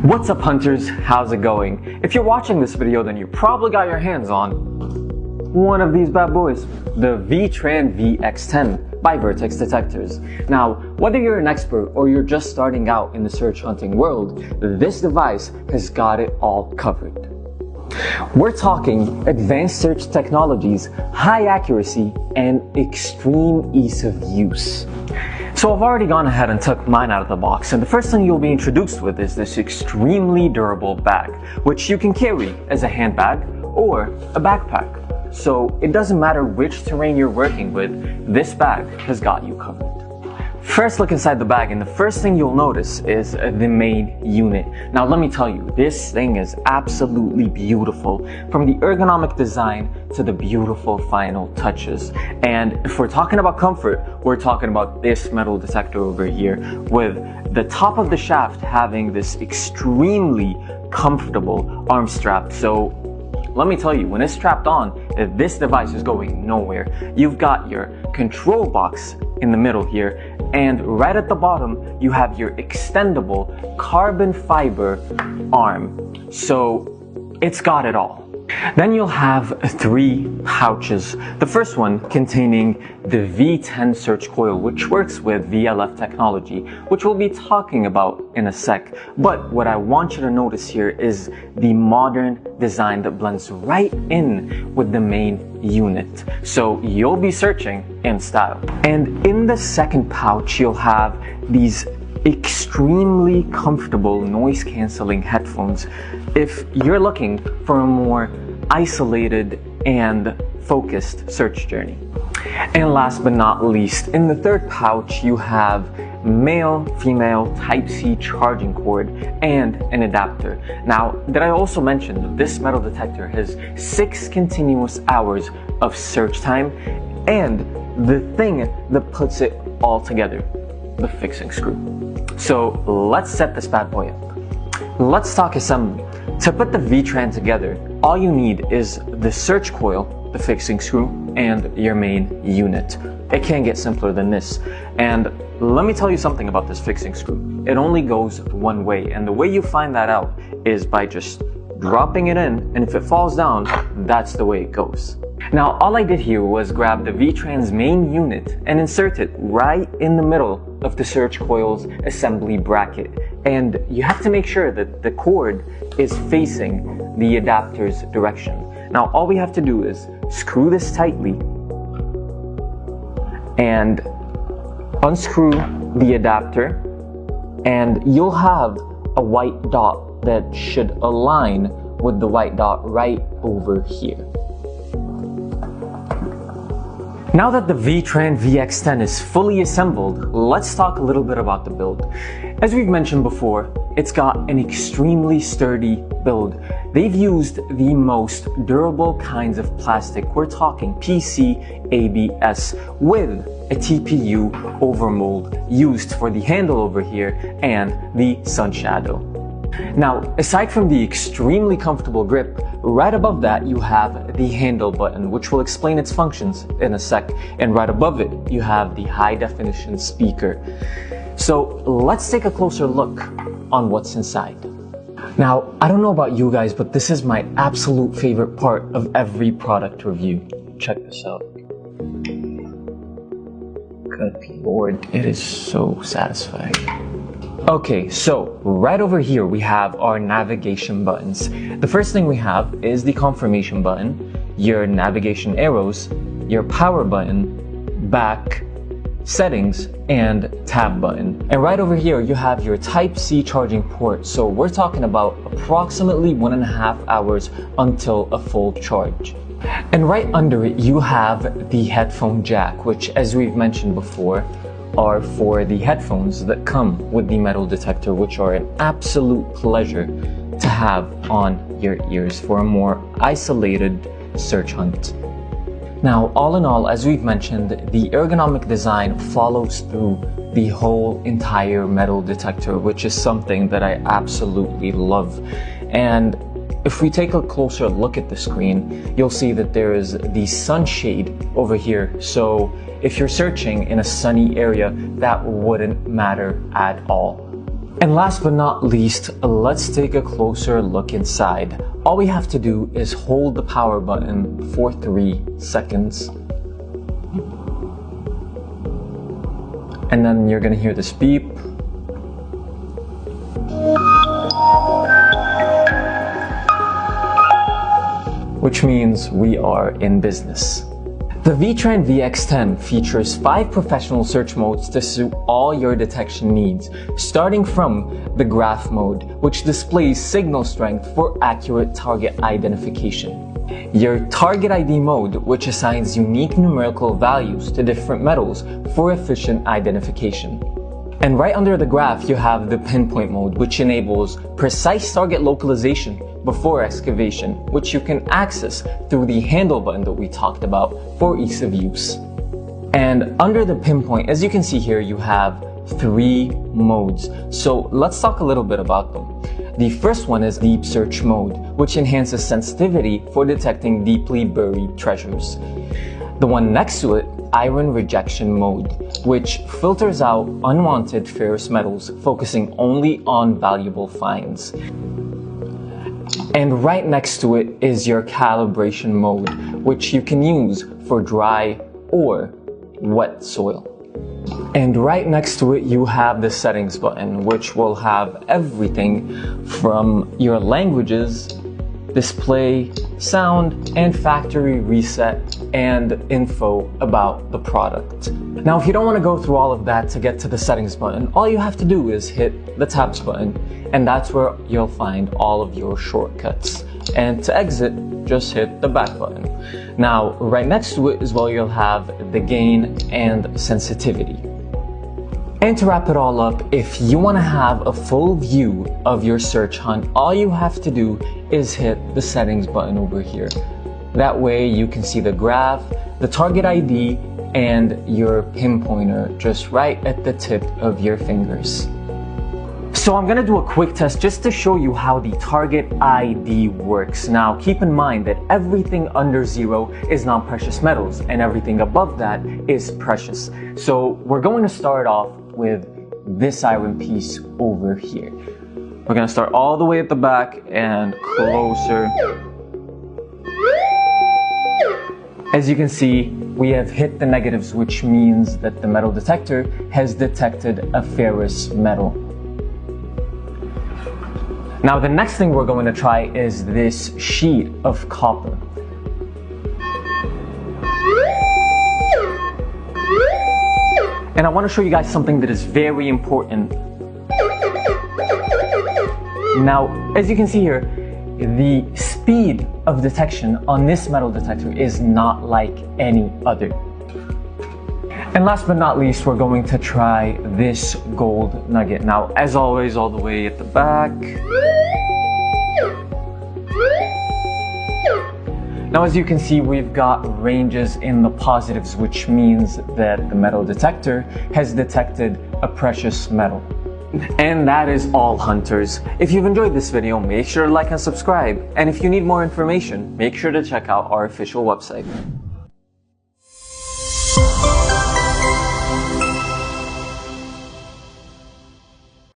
What's up, hunters? How's it going? If you're watching this video, then you probably got your hands on one of these bad boys, the Vitran VX10 by Vertex Detectors. Now, whether you're an expert or you're just starting out in the search hunting world, this device has got it all covered. We're talking advanced search technologies, high accuracy, and extreme ease of use. So I've already gone ahead and took mine out of the box, and the first thing you'll be introduced with is this extremely durable bag, which you can carry as a handbag or a backpack. So it doesn't matter which terrain you're working with, this bag has got you covered. First, look inside the bag, and the first thing you'll notice is the main unit. Now let me tell you, this thing is absolutely beautiful, from the ergonomic design to the beautiful final touches. And if we're talking about comfort, we're talking about this metal detector over here, with the top of the shaft having this extremely comfortable arm strap. So let me tell you, when it's strapped on, this device is going nowhere. You've got your control box in the middle here, and right at the bottom, you have your extendable carbon fiber arm. So it's got it all. Then you'll have 3 pouches. The first one containing the V10 search coil, which works with VLF technology, which we'll be talking about in a sec. But what I want you to notice here is the modern design that blends right in with the main unit. So you'll be searching in style. And in the second pouch, you'll have these extremely comfortable noise cancelling headphones if you're looking for a more isolated and focused search journey. And last but not least, in the third pouch, you have male, female Type-C charging cord and an adapter. Now, did I also mention that this metal detector has 6 continuous hours of search time, and the thing that puts it all together, the fixing screw. So let's set this bad boy up. Let's talk assembly. To put the Vitran together, all you need is the search coil, the fixing screw, and your main unit. It can't get simpler than this. And let me tell you something about this fixing screw. It only goes one way, and the way you find that out is by just dropping it in, and if it falls down, that's the way it goes. Now, all I did here was grab the Vitran's main unit and insert it right in the middle of the search coil's assembly bracket. And you have to make sure that the cord is facing the adapter's direction. Now, all we have to do is screw this tightly and unscrew the adapter, and you'll have a white dot that should align with the white dot right over here. Now that the Vitran VX10 is fully assembled, let's talk a little bit about the build. As we've mentioned before, it's got an extremely sturdy build. They've used the most durable kinds of plastic. We're talking PC, ABS, with a TPU overmold used for the handle over here and the sun shadow. Now, aside from the extremely comfortable grip, right above that you have the handle button, which will explain its functions in a sec. And right above it, you have the high definition speaker. So let's take a closer look on what's inside. Now, I don't know about you guys, but this is my absolute favorite part of every product review. Check this out. Good Lord, it is so satisfying. Okay, so right over here we have our navigation buttons. The first thing we have is the confirmation button, your navigation arrows, your power button, back, settings, and tab button. And right over here you have your Type-C charging port. So we're talking about approximately 1.5 hours until a full charge. And right under it you have the headphone jack, which, as we've mentioned before, are for the headphones that come with the metal detector, which are an absolute pleasure to have on your ears for a more isolated search hunt. Now, all in all, as we've mentioned, the ergonomic design follows through the whole entire metal detector, which is something that I absolutely love. And if we take a closer look at the screen, you'll see that there is the sunshade over here. So if you're searching in a sunny area, that wouldn't matter at all. And last but not least, let's take a closer look inside. All we have to do is hold the power button for 3 seconds. And then you're gonna hear this beep. Which means we are in business. The Vitran VX10 features 5 professional search modes to suit all your detection needs, starting from the graph mode, which displays signal strength for accurate target identification. Your target ID mode, which assigns unique numerical values to different metals for efficient identification. And right under the graph, you have the pinpoint mode, which enables precise target localization before excavation, which you can access through the handle button that we talked about for ease of use. And under the pinpoint, as you can see here, you have 3 modes. So let's talk a little bit about them. The first one is deep search mode, which enhances sensitivity for detecting deeply buried treasures. The one next to it, iron rejection mode, which filters out unwanted ferrous metals, focusing only on valuable finds. And right next to it is your calibration mode, which you can use for dry or wet soil. And right next to it, you have the settings button, which will have everything from your languages, display, sound, and factory reset, and info about the product. Now, if you don't want to go through all of that to get to the settings button, all you have to do is hit the tabs button, and that's where you'll find all of your shortcuts. And to exit, just hit the back button. Now, right next to it is where you'll have the gain and sensitivity. And to wrap it all up, if you want to have a full view of your search hunt, all you have to do is hit the settings button over here. That way you can see the graph, the target ID, and your pinpointer just right at the tip of your fingers. So I'm gonna do a quick test just to show you how the target ID works. Now keep in mind that everything under 0 is non-precious metals and everything above that is precious. So we're going to start off with this iron piece over here. We're gonna start all the way at the back and closer. As you can see, we have hit the negatives, which means that the metal detector has detected a ferrous metal. Now the next thing we're going to try is this sheet of copper. And I want to show you guys something that is very important. Now, as you can see here, the speed of detection on this metal detector is not like any other. And last but not least, we're going to try this gold nugget. Now, as always, all the way at the back. Now, as you can see, we've got ranges in the positives, which means that the metal detector has detected a precious metal. And that is all, hunters. If you've enjoyed this video, make sure to like and subscribe. And if you need more information, make sure to check out our official website.